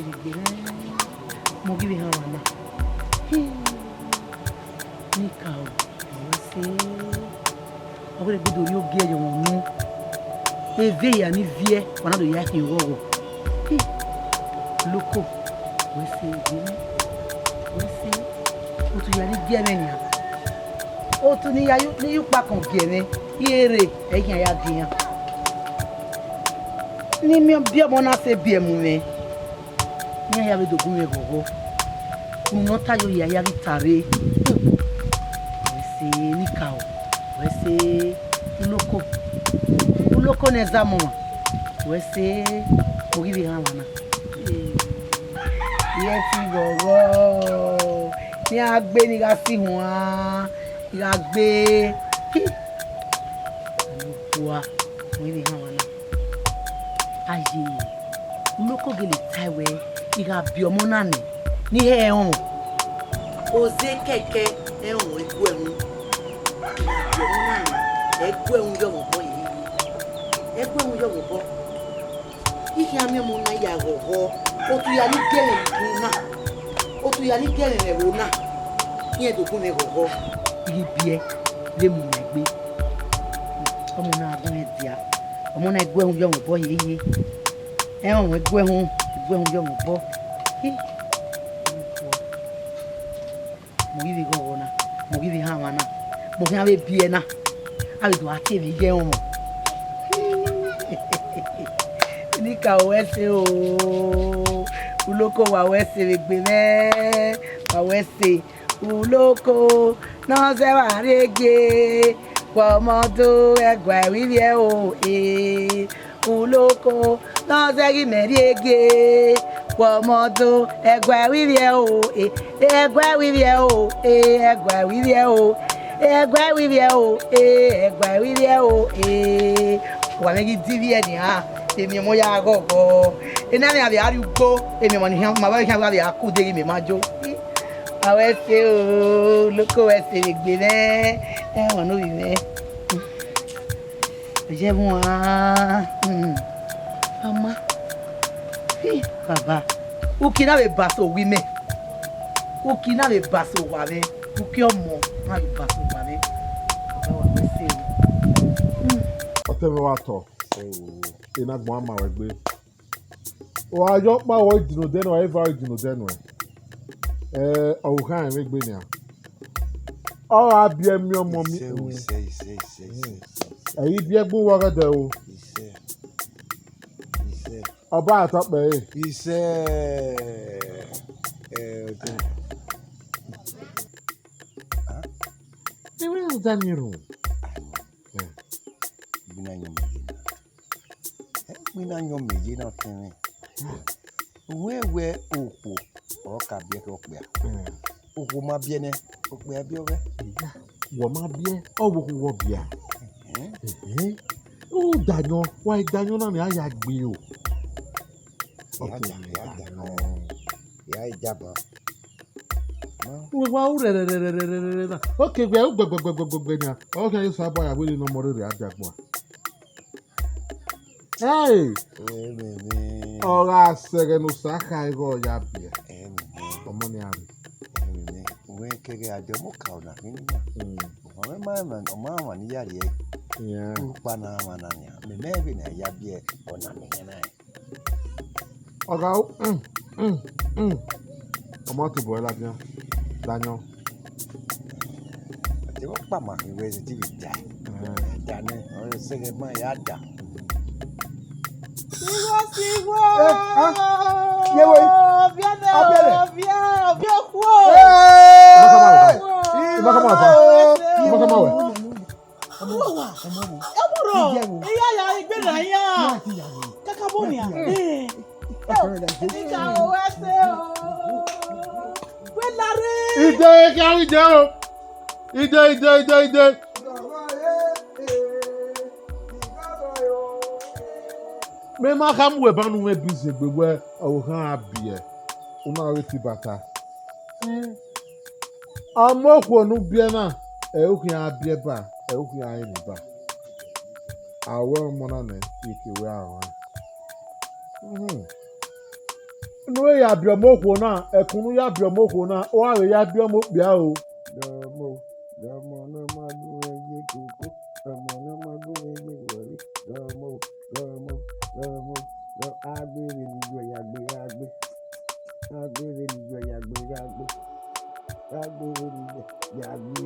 gbe mo give her one. Nika o se o be do yo ge je won nu eve ya ni vie wana do ya hin wo loko we se o tu ya ni vie me nya o tu ni ya ni yu pa kan vie me ire eyin ya diyan ni mi bi omo na se bi emu me ni ya be do gun me gogo mo ta yo ya ya ritare Nika o wese uloko neza mama wese ogibi ha wana yesi gogo ni agbe ni ga si hun a ga gbe wa ogibi ha wana aye uloko gele taiwe iga bi omo na ni he ehun oze keke ehun eku ehun egwe un yo mo yi egwe un yo mo iki ami mo na ya gogo o tu ya ni gele na o tu ya ni gele le wo na yen do kun me gogo yi bie le mu na gbe omo na agun e dia omo na egwe un yo mo yi e on egwe un yo mo mo yi gogo na mo yi ha wana mo fi ave bie na I do ati vi je omo Nika o wese o uloko wa wese gbe me wa wese uloko na se wa rege kwa moto egwa wiwie o uloko na se gi merege kwa moto egwa wiwie o egwa wiwie o egwa wiwie o egwa wiwie o egwa wiwie o wa me gi divie ni ha emi mo ya gogo ina mi abi arugbo emi mo ni ma ba ki abi akuderi me majo awe se o loko we se gbe ne won no bi me je mo mama baba ukina be baso wi me ukina be baso wa me uki omo ma be baso wa me baba wa me se Whatever water ina gbon ama we gbe o ajo pa o dino den o ever dino den o kan we gbe ni a o abi emi omo mi eyi bi egbun wo gede o oba atope ni we daniro Mina nyom meji na tin. Wewe opo o ka bie ko pe. Opo ma bie ne, o pe bie we. Wo ma bie o wo bia. O danyo, wa danyo na ni aya gbe o. Ya ijaba. We wa u re. Okay, we o gbegbe ni. Okay, you say boy I will no more re ajagbo. Hey! Ora sere no saka ego ya bia. Omo ni ari. We kege ajo mo ka ona ni ma. O ma ni yari e. Yeah. Pa na ma na nya. Me bi na ya bia ona me na. Oga Omo to boy la bia. Danyo. Te o pa ma ni we ti bi da. Da ne o sege ma ya da. Sigo. Yewe. Bien quoi. ya igbe na ya. Kakabonia. Ika o wese o. We lare. Ide ka ide o. Ide. Me ma kam we banu we busy gbegbe o han abie una we ti bata amoko nu bie na e o kan abie ba e o kan ayi ni ba awe mo na na ike we ahun no ya biomoko na ekunu ya biomoko na o are ya biomoko bia o Domo no magu ye kuku. Domo no magu ye wori. Domo. Agbere ni gbe yagbe. Agbere ni gbe yagbe. Agbere ni gbe yagbe.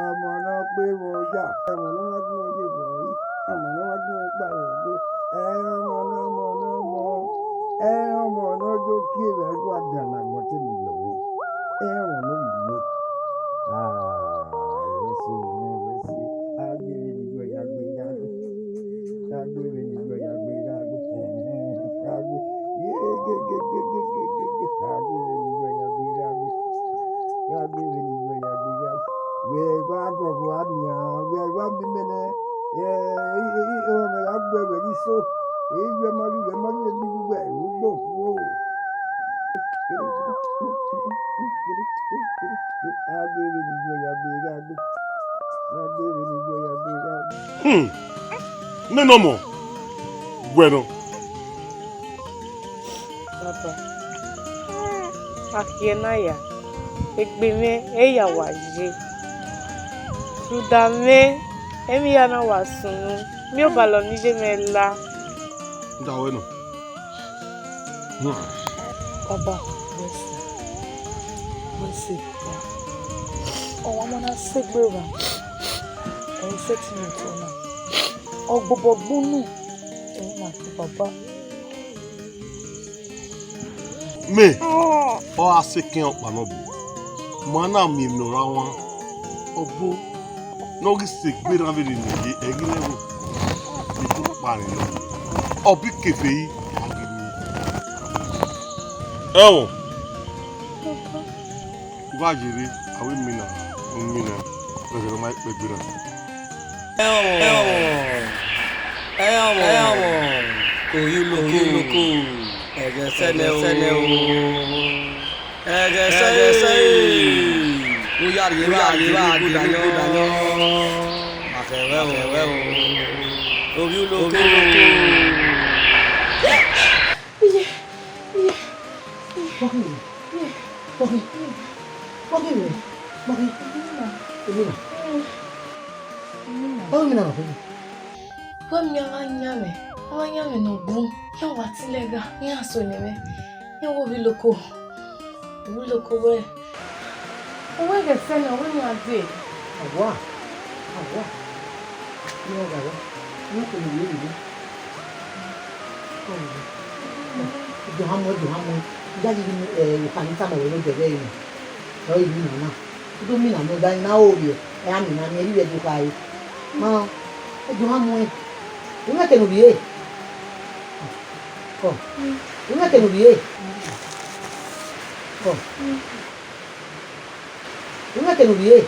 Ọmọ náà pé mo jà. Ọmọ náà magu ye wori. Ọmọ náà magu ye pare. Ọmọ náà jó kí rẹ̀ wá dànà gbọ́tí mi lọ́wọ́. Ọmọ náà yìí mi. Ìrẹsì. Agbere ni gbe yagbe. Agbere ni gbe yagbe. Agbere ni gbe yagbe. Wẹ́ẹ́gbá gọ̀gọ̀ àníyá. Wẹ́ẹ́gbá mímẹ́nẹ́. Ọmọ agbẹ̀wẹ̀ ní so. Èyí wẹ́ mọ́rí ní wíwẹ̀ ìrúgbò fún o. Agbere ni gbe yagbe. Agbere ni gbe yagbe. No more. Bueno. Baba. Akienaya. Egbeme eya waje. Sudame emi yana wasunu. Mi o balo nije mela. Da bueno. Baba, mercy. Oh, I'm gonna sick brother. I'm setting it for now. Oh, Bobo Bunu. Oh, my Baba. Me. O asekin opa no bu. Mana mi no ra won. Obo. No gi se gbe ran be ni e egin lewo. Iku pare lo. Obi kefe yi agini. Ewo. Wa jere awe mi na. Lọ́sọ̀rọ̀ máa ń pẹ́ gbéra. ẹ̀wọ̀n kò yí lóko ẹ̀jẹ̀ sẹ́lẹ̀ o ẹ̀jẹ̀ sẹ́lẹ̀ o yára àdìyẹ dàyọ́ àfẹ̀wẹ́ o orí lóko. Wanyame no boom. Ya watilega. Ya soneme. Ya wo biloko we. Owe ge sena we no ade. Awa. Yo gawa. Ni ko ni ni. Johammo. Ya ni kanisa mo we de be ni. So yi ni na. Do mi na mo da na o ye. E ami na ni ri we du kai. Ma. Johammo e. Una que no vie. Oh. Una que no vie. Oh. Una que no vie.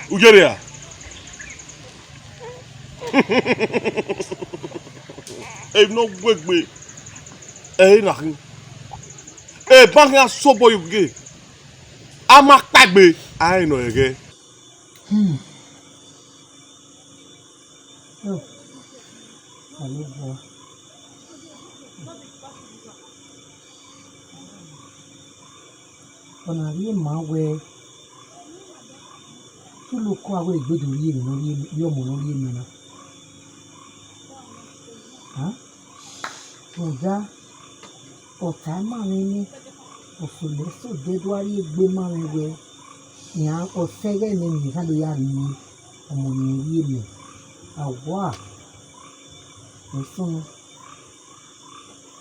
Ujerea. No gwegbe. Nakin. Bank ya sobo yuge. Ama pagbe. Ai no yege. Ọ̀nà rí màá wẹ tó ló kọ́ àwọn ìgbèdò rí èmi lórí ọmọ lórí èmi náà. Ọ̀gá ọ̀tá máa ń ní ọ̀fọ̀lẹ́sọ̀ dédúárí gbé máa ń wẹ ìyá ọ̀sẹ́rẹ́ mi nìkan ló yà ní ọmọ mi rí èmi. Àwa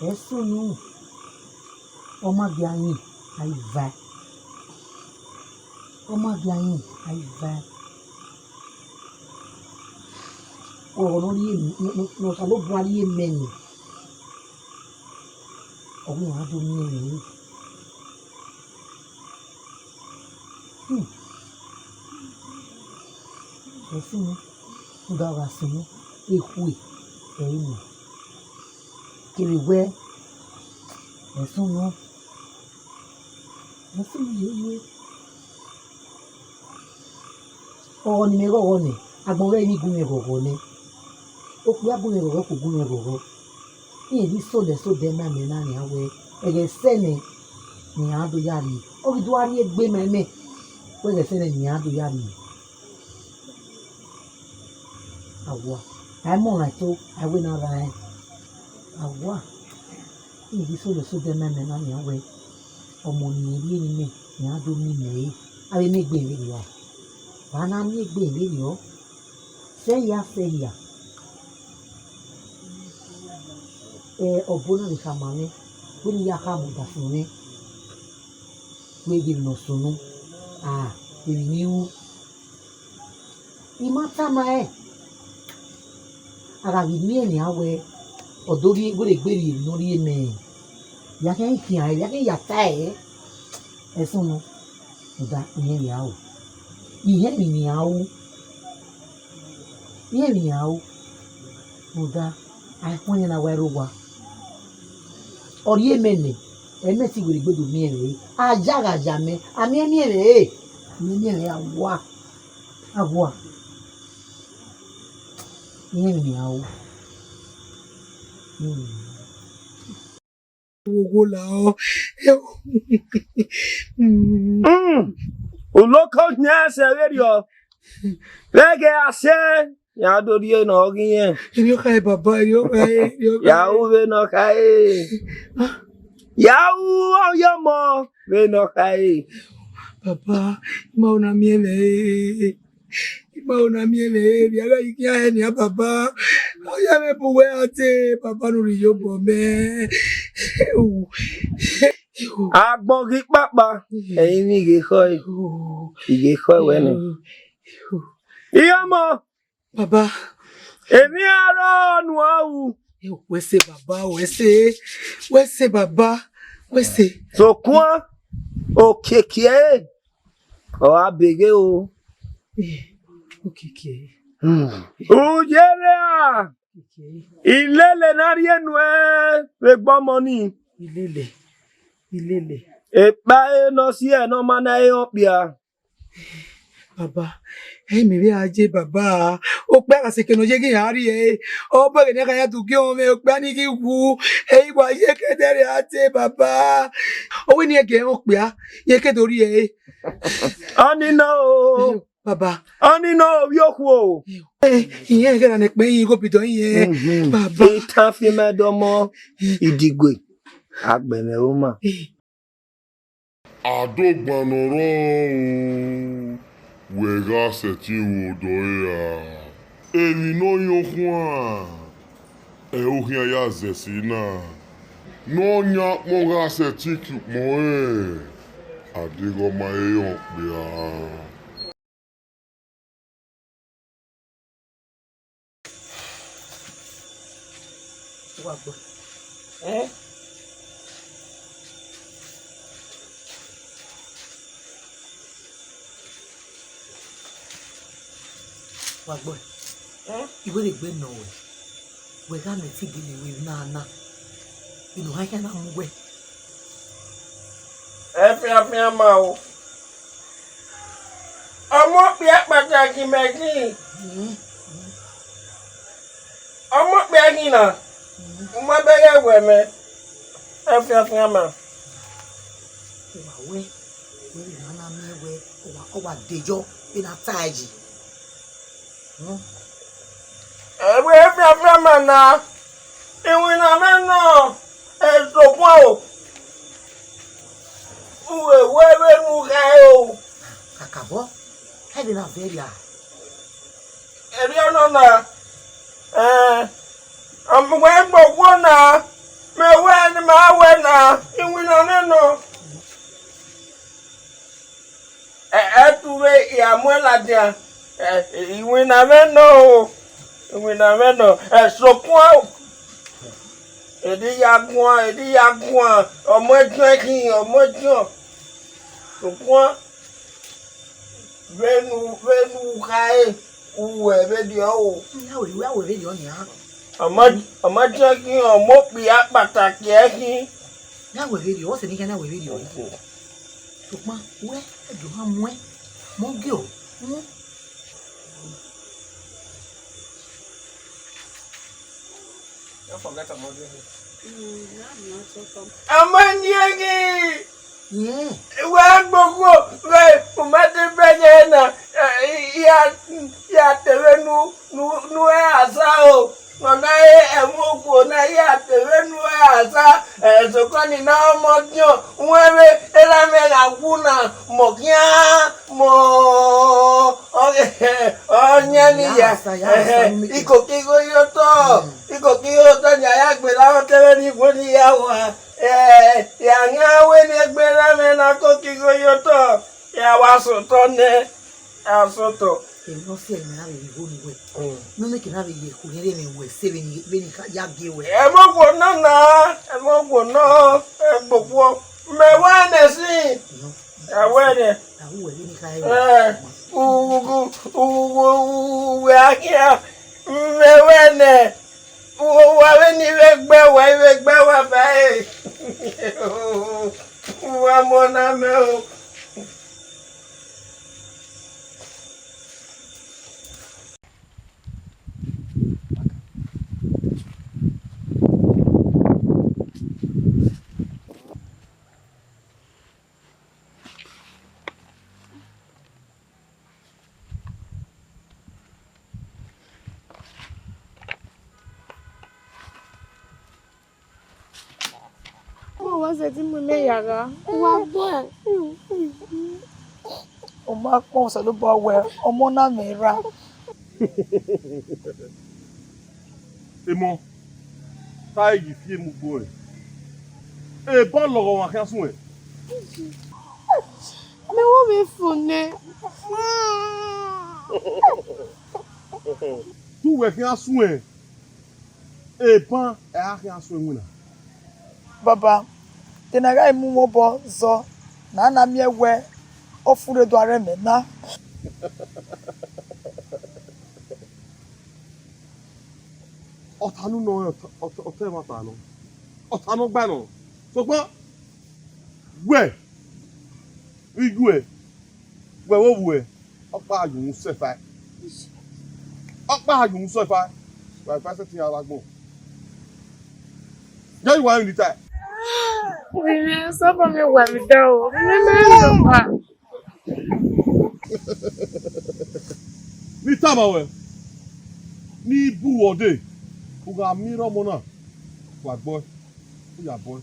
ẹ̀sùn nù ọmọdé ayé àìvá. Ọ̀rọ̀ lórí èmi lọ́sà ló bu ayé mẹ́rin. Ọ̀hún àádọ́ mi rẹ̀ rí. Ẹ̀sìn mi, ó dára sí mi, èkó ẹ̀. ẹ̀yìn kiri wẹ́ ẹ̀sùn náà ẹ̀sùn yéye ọ̀rọ̀ ni mẹ́rọ̀ ọ̀rọ̀ ni agbọ̀nrẹ́ ní gún ẹ̀rọ̀rọ̀ ni ó pé agbọ̀n ẹ̀rọ̀rọ̀ kò gún ẹ̀rọ̀rọ̀ ní èdè sódẹ̀ náà mẹ́ná ni àwẹ̀ ẹ̀rẹ̀ sẹ́ni ni àádó yára ọ̀rẹ́ tó wá rí ẹgbẹ́ mẹ́mẹ́ wẹ́rẹ̀ sẹ́ni ni àádó yára àwọ̀ àìmọ̀ràn tó àwẹ̀ náà ra ẹ̀ àwọ̀ ní èdè sódẹ̀ mẹ́mẹ́ náà ni àwẹ̀ ọmọ nìyẹn bí ẹni mẹ́ ni àádó mi mẹ́ẹ́ àwẹ̀ mẹ́gbẹ́ ìwé yọ bana mẹ́gbẹ́ ìwé yọ sẹ́yà ọ̀bọ̀n náà lè ka màá ní wọ́n ní yá ká mọ̀ dà fún mi wọ́n èdè nà sọ̀nù èmi ní wú ìmọ̀ táma ẹ̀ ara rẹ̀ ní ẹ̀nì àwẹ̀ ọ̀dọ́ rí wọ́n lè gbé rè lórí ẹ̀mẹ̀ yàtọ̀ ìkìyàn ẹ̀ yàtọ̀ ìyàtà ẹ̀ ẹ̀sùn nù ọ̀dà ìyẹn rẹ̀ àwọ̀ ìyẹn rẹ̀ àwọ̀ ìyẹn rẹ̀ àwọ̀ ọ̀dà àìpọ́n yẹn náà wẹ̀rù wa ọ̀rí ẹ̀mẹ̀nẹ̀ ẹ̀mẹ̀ ti wèrè gbọdọ̀ mìíràn ajárajà mẹ́ àmì ẹ̀mìíràn àwọ̀ ìyẹn rẹ̀ àwọ̀. Owó la ọ́. Olóko ní ẹsẹ̀ rédíò. Lẹ́gẹ̀ àṣẹ. Yàá dórí ẹ̀nà ọ̀gìn yẹn. Èmi ò ká ẹ bàbá èmi ò ká ẹ. Yàwó bẹ́ẹ̀ náà ká ẹ. Yàwó ọ̀yọ́ mọ̀ bẹ́ẹ̀ náà ká ẹ. Bàbá ìmọ̀ ọ̀nà mi ẹ̀ lẹ̀. Ìmọ̀ ọ̀nà mi ẹ̀ lẹ̀. Yàrá yìí kí á ẹ̀ ní bàbá. Ọ̀yá mi bò wẹ́ àti bàbá lórí yóò bọ̀ mẹ́. Agbọ̀ngì pápá ẹ̀yin ní ìgèkọ́ ìwẹ́ ni. Ìyá mọ̀. Bàbá. Èmi àárọ̀ ọ̀nù ọ̀hún. Wẹ́sẹ̀ bàbá wẹ́sẹ̀ bàbá wẹ́sẹ̀. Sòkún òkèkè ọ̀ abèrè o. Òkèkè. Ujere a. Ilele nari enu e gbọ́mọ ni. Ilele. Epa no si e no mana e opia. Bàbá mi rí ajé bàbá ó pẹ́ àsìkò ìnáwó kí n rí ẹ ọ bẹ̀rẹ̀ ní káyà tó kí wọn mi ò pẹ́ ní kí wú ẹ̀yìn wà yé kẹ́tẹ́rẹ́ àti bàbá owó ní ẹ̀kẹ́ ọ̀ pẹ́ yé kẹ́tẹ́ orí ẹ. Ọ́nínà o. Bàbá. Ọ́nínà orí òkú o. Ìyẹn kẹ́tẹ́ ní pé yín kó pìtọ́ yín bàbá. Ìtàn fi mẹ́dọ́mọ́ ìdìgbò àgbẹ̀mẹ̀ ó mà. Àdógbanọ̀rọ̀ o. Wega seti wodo ya. Eri no yonkwa. Ohia ya zesina. No nya monga seti mo Adigo ma yon bia. Wagbo. Wagbo. Iwe le gbe no we. We ga me ti gele we na. Inu ha kana mu we. Ẹ̀fíàfíà máa o. Ọmọ pé pàtàkì mẹ́kì. Ọmọ pé ẹ̀yìnà. Mo bẹ̀rẹ̀ wẹ̀ mẹ́. Ẹ̀fíàfíà máa. Wa we na me we o wa dejo ina taji. Ẹ̀wẹ̀ ẹ̀fíàfíà máa na. Ìwé náà mẹ́nà. Ẹ̀sọ̀kún o. Uwe nu ka o. Kakabo. Hebi na veria. Eri ono na. Amwe gbogbo na. Me we ni ma we na. Iwi na neno. Etuwe ya mwela dia. Iwi na meno. Iwi na meno. Sokun o. Edi ya gwan. Ọmọ ẹjọ́ kí ọmọ ẹjọ́. Sokun venu kae uwe bedio o. Ya we radio ni ha. ọmọ jẹ́ kí ọmọ pìyà pàtàkì ẹ̀ kí. Now we video, what's the name now we video? So ma, where do you have more? More girl. Don't forget about it. Amanyagi. Yeah. Wa gbogbo we o ma te bege na ya terenu nu e asa o. Nona emoku na ya terenu e asa so kwani na omodyo nwewe era me la kuna mokia mo onya ni ya iko kigo yoto nya ya gbe la tereni funi ya wa ya ngawe ni gbera me na ko kigo yoto ya wa so to ne asoto. No fear me na we go ni we. No make na we go here me we say when ya give we. E mo gbo no e gbogbo me wa ne si. E we ne. Na wo we ni kai. We akia me we ne. Wa we ni we gbe wa ba e. Wa mo na me o. Wọ́n ṣe tí mo lé yàrá. Wà bọ́ ẹ̀. O máa pọ́n ọ̀sẹ̀ ló bọ́ wẹ ọmọ náà mìíràn. Emo, tá igi fie mu boy. E bon logo wa kan sun e. Mi wọ́n mi fún ni. Tu we kan sun e. E bon e a kan sun mu na. Baba, tenaga imu mo bo zo na na mi ewe ofure do are me na. Otanu no ote mata no. Otanu gba no. So gbo we igwe we wo we opa ayun se fa. Opa ayun se fa. Wa fa se ti ara gbo. Jẹ́ ìwà yìí níta. Ìrìn sọ́kọ̀ mi wà mí dá o. Mi máa ń lọ pa. Ní tábàwẹ̀ ní ibùwọ̀dé ọ̀gá mìíràn ọmọ náà wà gbọ́ ó yà bọ́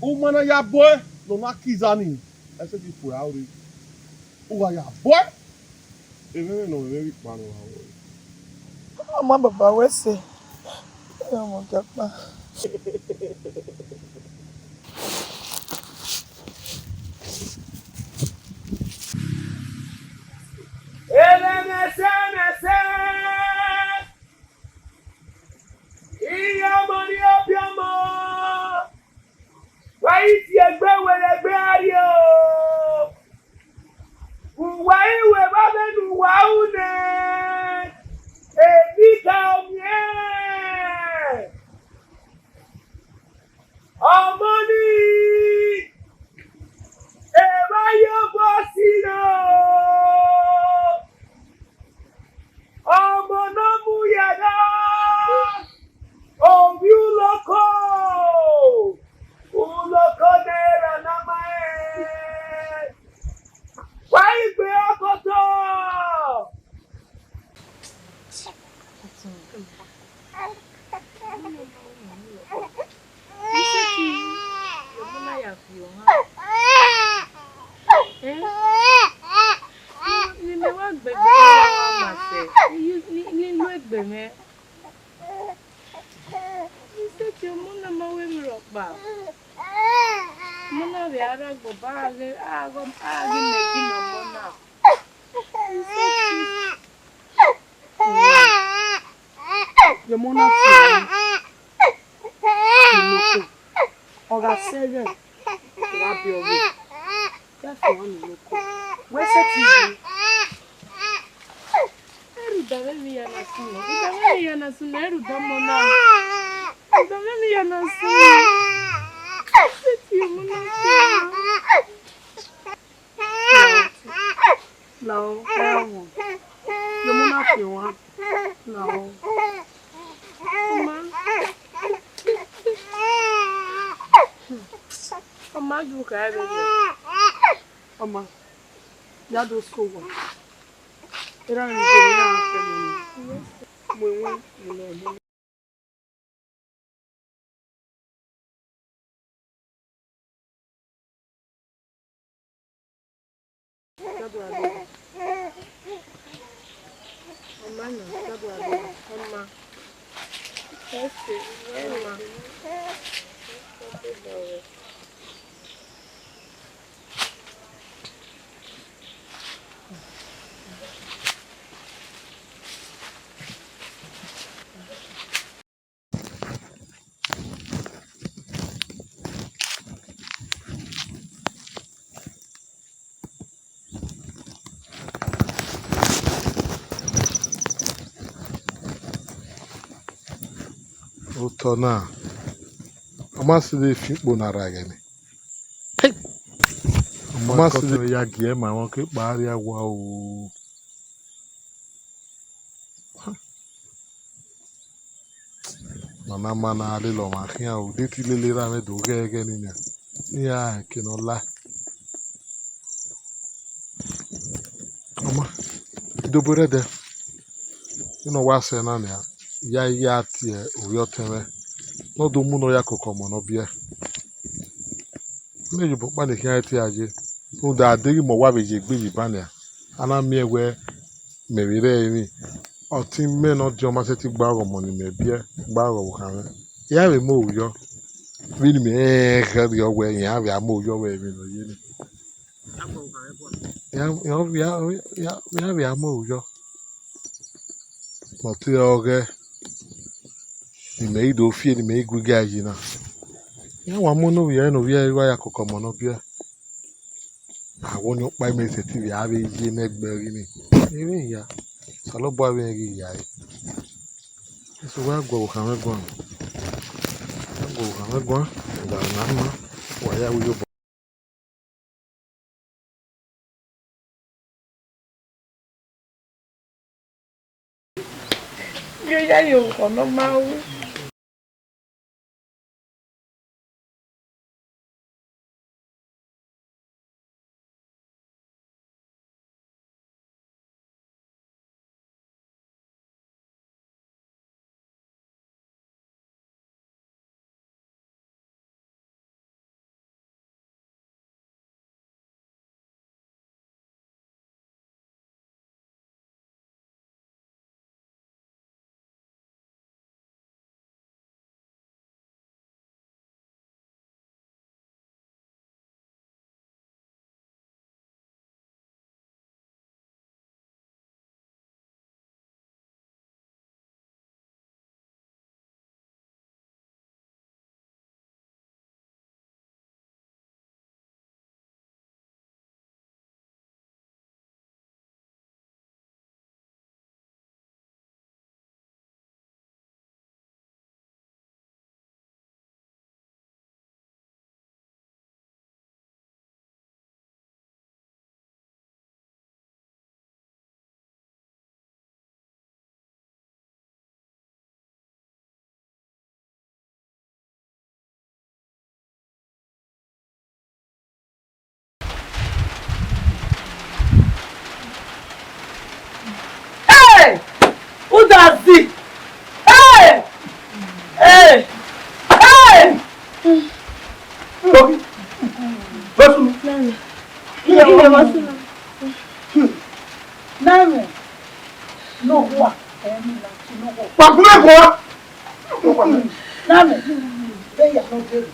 ó mọ́nà yà bọ́ lọ́nà kìzánì ẹsẹ̀ ti fò yà rí ó wà yà bọ́ èmi rìn náà èmi rí panu àwọn. Ọmọ bàbá wẹ́sẹ̀ ọmọ japa. Udamemi yana sunu eru damona. Udamemi yana sunu. Seti yomuna No, yomuna fiwa. No. Mama do ka ebe. Mama. Ya do school work. Era ni je ya family. Mo no. Mama. Utona. Amasị fikpo nara gani. Amasị ya gie ma won ke kpari agwa o. Mana alilo ma khian o de ti lele ra me do gege ni ni. Ni a kinola. Mama, dobore de. Ino wa se na ni ya tie oyo teme. No do mu no ya kokomo no bia. Me you pa ni khian ti aje. No da adiri mo wa beje gbe yibania. Ana mi ewe me rire mi. Ọtí mẹ́nà di ọmọ sẹ́tí gbárò mọ̀ ní mẹ́bíẹ́ gbárò òkàrẹ́. Ìyá rẹ̀ mọ̀ òyọ́. Bí ni mi ẹ̀ẹ́kẹ́ rí ọwọ́ ẹ̀yìn á rẹ̀ àmọ́ òyọ́ wẹ̀ mí lọ yé ni. Ìyá rẹ̀ àmọ́ òyọ́. Mọ̀tí ọ̀rẹ́ ìmẹ̀ ìdò fíè ni mẹ̀ ìgbéga yìí náà. Ìyá wà mú nù yẹ́ nù yẹ́ irú ayà kọ̀kọ̀ mọ̀ náà bíẹ́. Àwọn ni ó pa ẹ̀mẹ̀ ìsẹ̀tì rẹ̀ á rẹ̀ yé nẹ́gbẹ̀rí ni. Eré ìyá. Salo boy we ngi yaay so wa go xamé gon da nama wa ya wuyo Yo ya yo kono mau. Udazi! Hey! Hey! Hey! Basu. Ile wasuna. Name. No wa. Pa kuma ko. Name. They ya no dey.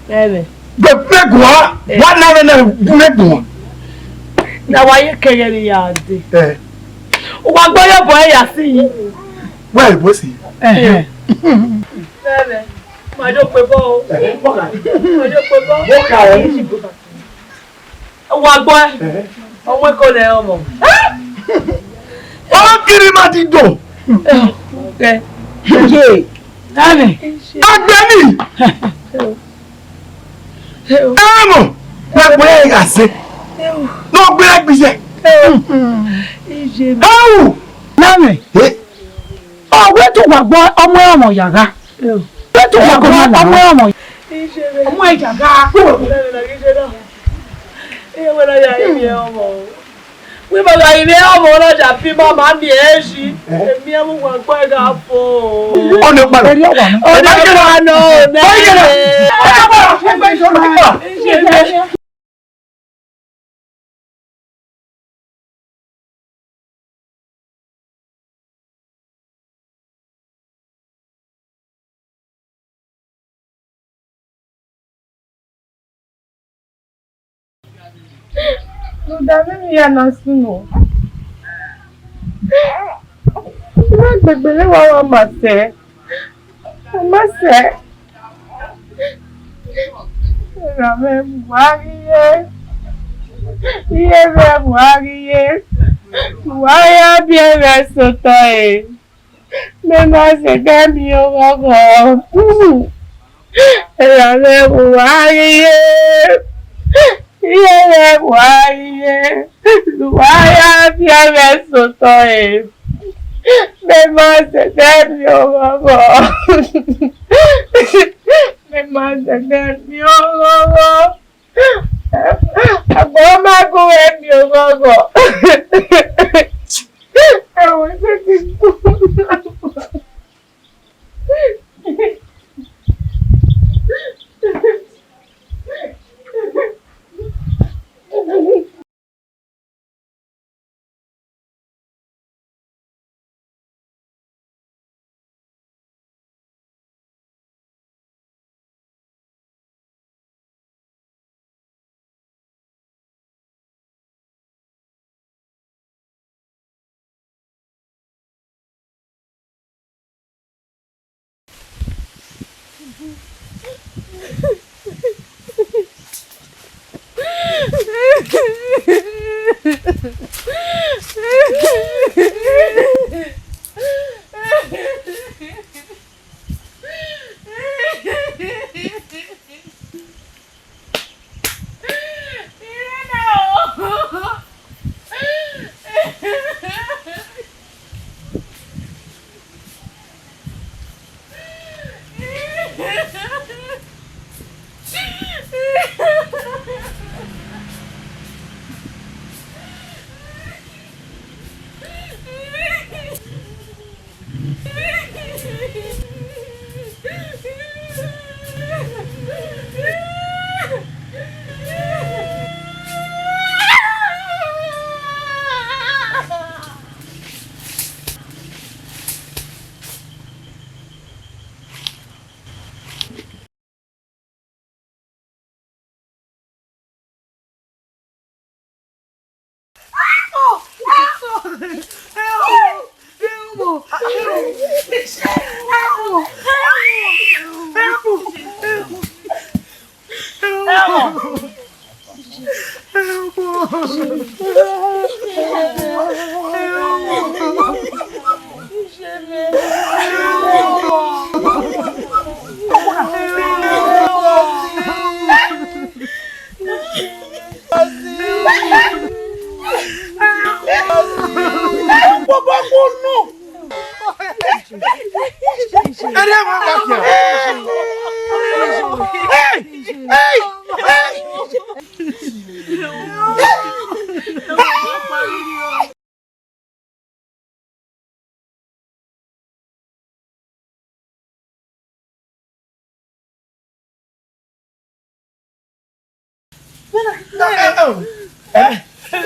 Name. The fake one. What name na fake one? Na wa ye keye ya de. O wa gbo yo bo ya si yin. Why bo si? Name. Ma do pe bo. Ma do pe bo. Mo ka e. Wa gbo. Ọmọ kò lẹ ọmọ. Ó kiri ma ti dò. Ẹ ṣe láàmì. Agbẹ́ni. Ẹ̀mọ̀ lápẹ́ ẹ̀yà sí. Lọ gbé ẹgbìsẹ̀. Ẹ̀wù. Láàmì. Ọ̀wé tó wà gbọ́ ọmọ ọmọ yàrá. Ọ̀wé tó wà gbọ́ ọmọ ọmọ ìjàgá. Wíwọ̀n ìwé ọmọ ọlọ́jà fi máa máa ní ẹ́ ṣí. Èmi ẹmú wọn gbọ́ ẹ̀gá fò. Ọ̀nà ìpàdé. Ọ̀nà ìpàdé. Não dá nem ia nascer não. Não bebê nem vai amasser. Amasser. Não é Maria. E é Maria. Maria bien resotai. Mesmo se der meu avô. Ela é Maria. Iye wa iye luwaya bí ẹrẹ sọtọ ẹ mẹmọ ṣẹṣẹ mi ò rọrọ mẹmọ ṣẹṣẹ mi ò rọrọ àgbọ mágùn ẹ mi ò rọrọ ẹwọn ṣe ti kú.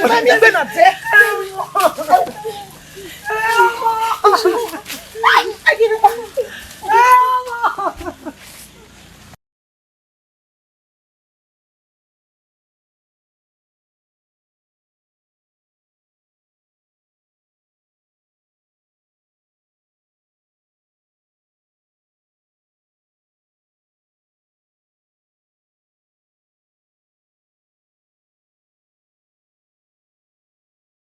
Mami,